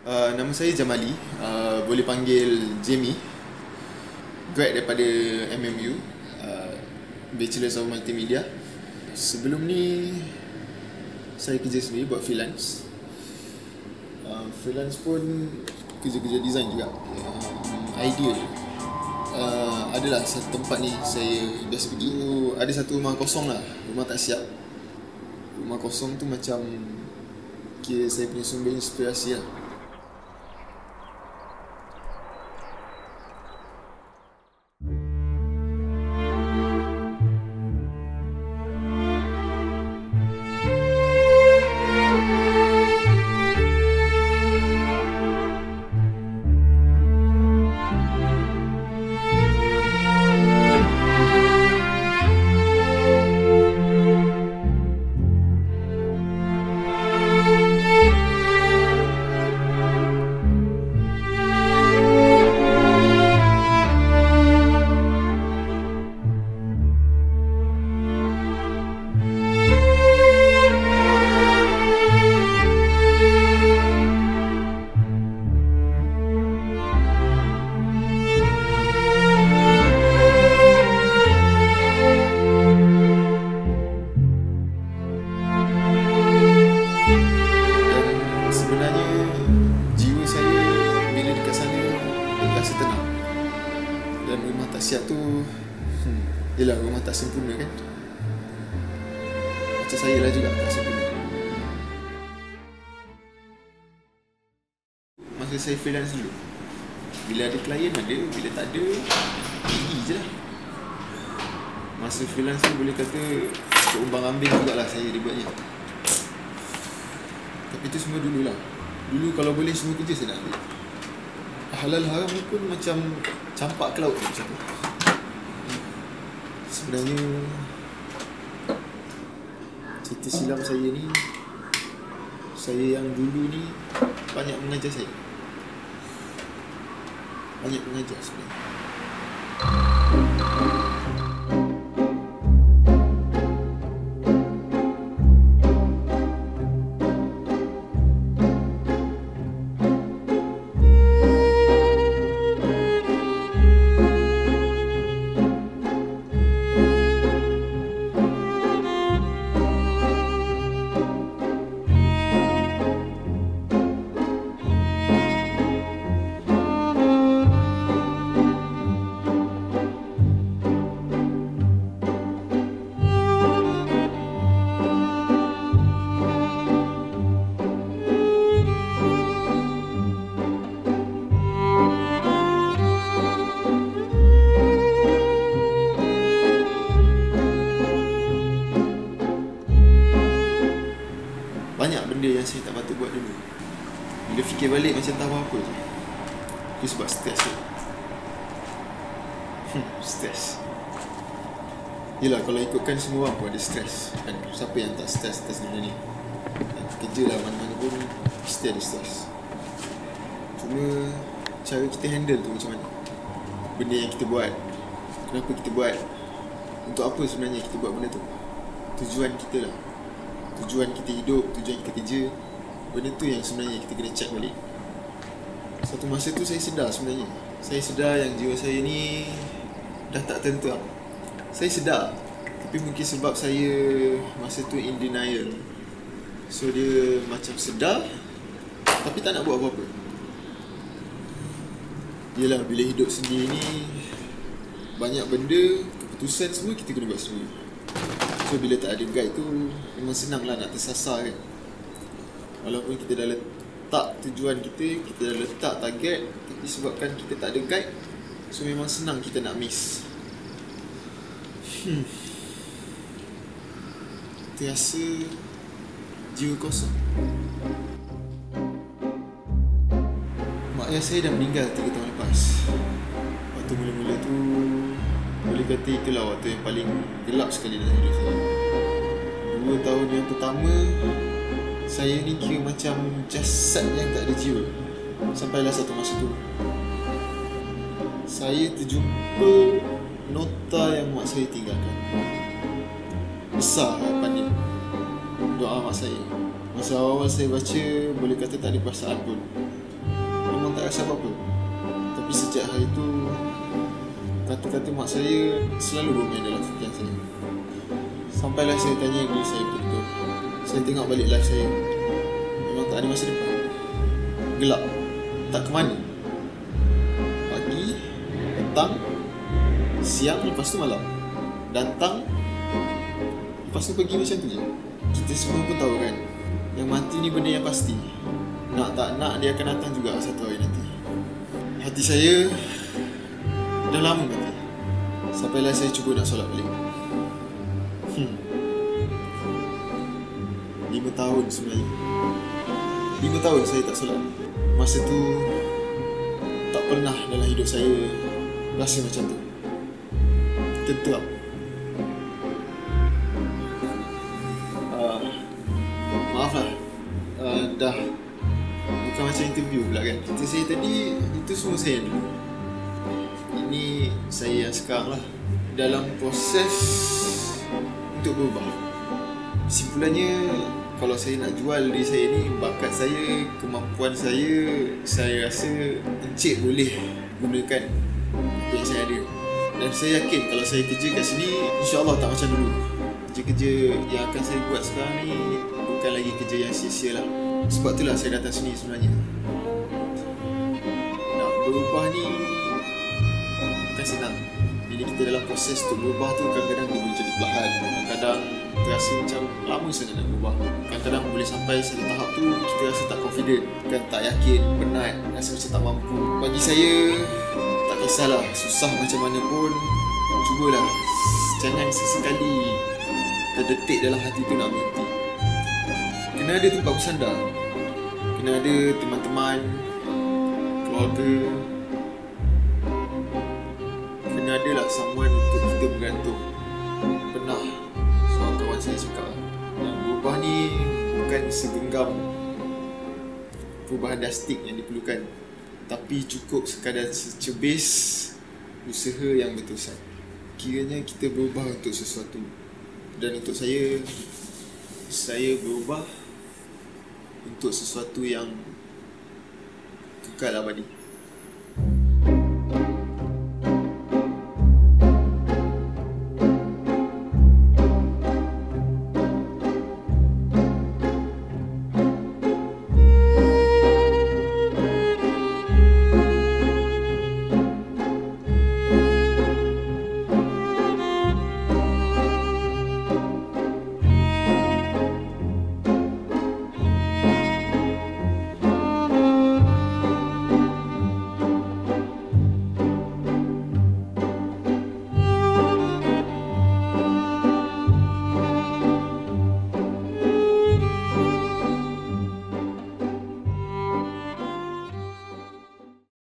Nama saya Jamali, boleh panggil Jamie. Grad daripada MMU, Bachelors of Multimedia. Sebelum ni saya kerja sendiri buat freelance. Freelance pun kerja-kerja design juga, idea je. Adalah satu tempat ni saya biasa pergi. Ada satu rumah kosong lah, rumah tak siap. Rumah kosong tu macam kira saya punya sumber inspirasi lah. Rasa tenang. Dan rumah tak siap tu yelah, rumah tak sempurna kan. Macam saya lah juga tak sempurna. Masa saya freelance dulu, bila ada klien ada, bila tak ada pergi je lah. Masa freelance tu boleh kata umbang ambing jugalah saya dibuatnya. Tapi tu semua dululah. Dulu kalau boleh semua kerja saya nak ambil. Halal haram pun macam campak ke laut macam tu. Sebenarnya cerita silam saya ni, saya yang dulu ni banyak mengajar saya. Banyak mengajar sebenarnya. Banyak benda yang saya tak patut buat dulu. Bila fikir balik macam tak apa-apa je. Itu sebab stres tu. Stres. Yelah, kalau ikutkan semua orang pun ada stres kan? Siapa yang tak stres atas dunia ni? Kerja lah mana-mana pun mesti ada stres. Cuma cara kita handle tu macam mana? Benda yang kita buat, kenapa kita buat, untuk apa sebenarnya kita buat benda tu? Tujuan kita lah, tujuan kita hidup, tujuan kita kerja. Benda tu yang sebenarnya kita kena check balik. Satu masa tu saya sedar sebenarnya. Saya sedar yang jiwa saya ni dah tak tentu. Saya sedar, tapi mungkin sebab saya masa tu in denial. So dia macam sedar tapi tak nak buat apa-apa. Yelah, bila hidup sendiri ni banyak benda, keputusan semua kita kena buat sendiri. So bila tak ada guide tu memang senang lah nak tersasar kan. Walaupun kita dah letak tujuan kita, kita dah letak target, tapi sebabkan kita tak ada guide, so memang senang kita nak miss. Terasa jiwa kosong. Mak ayah saya dah meninggal 3 tahun lepas. Waktu mula-mula tu boleh kata itulah waktu yang paling gelap sekali dalam hidup saya. 2 tahun yang pertama, saya ni kira macam jasad yang tak ada jiwa. Sampailah satu masa tu saya terjumpa nota yang mak saya tinggalkan. Besar harapan dia, doa mak saya. Masa awal saya baca, boleh kata tak ada perasaan pun. tak rasa apa-apa. Tapi sejak hari itu, kata-kata mak saya selalu bermain dalam fikiran saya. Sampailah saya tanya diri saya betul. Saya tengok balik life saya, memang tak ada masa depan. Gelap, tak ke mana. Pagi, petang, siang, lepas tu malam. Datang, lepas tu pergi, macam tu je. Kita semua pun tahu kan, yang mati ni benda yang pasti. Nak tak nak, dia akan datang juga satu hari nanti. Hati saya dah lama mati. Sampailah saya cuba nak solat balik. 5 tahun sebenarnya. 5 tahun saya tak solat. Masa tu tak pernah dalam hidup saya rasa macam tu. Tetap. Maaflah, dah bukan macam interview pula kan. Cerita saya tadi, itu semua saya dulu. Ini saya yang sekarang lah, dalam proses untuk berubah. Kesimpulannya, kalau saya nak jual diri saya ni, bakat saya, kemampuan saya rasa Encik boleh gunakan apa yang saya ada. Dan saya yakin kalau saya kerja kat sini, insyaAllah tak macam dulu. Kerja-kerja yang akan saya buat sekarang ni bukan lagi kerja yang sia-sia lah. Sebab itulah saya datang sini sebenarnya. Nak berubah ni bukan senang. Bila kita dalam proses untuk berubah tu, kadang-kadang dia boleh jadi perlahan, kadang-kadang terasa macam lama sangat nak berubah. Kadang-kadang boleh sampai satu tahap tu kita rasa tak confident, kan, tak yakin, penat, rasa macam tak mampu. Bagi saya, tak kisahlah susah macam mana pun, cubalah. Jangan sesekali terdetik dalam hati tu nak berhenti. Kena ada tempat bersandar, kena ada teman-teman, keluarga, kena ada lah someone untuk kita bergantung. Pernah seorang kawan saya cakap, yang berubah ni bukan segenggam perubahan drastik yang diperlukan, tapi cukup sekadar secebis usaha yang berterusan. Kiranya kita berubah untuk sesuatu. Dan untuk saya berubah untuk sesuatu yang kekal abadi.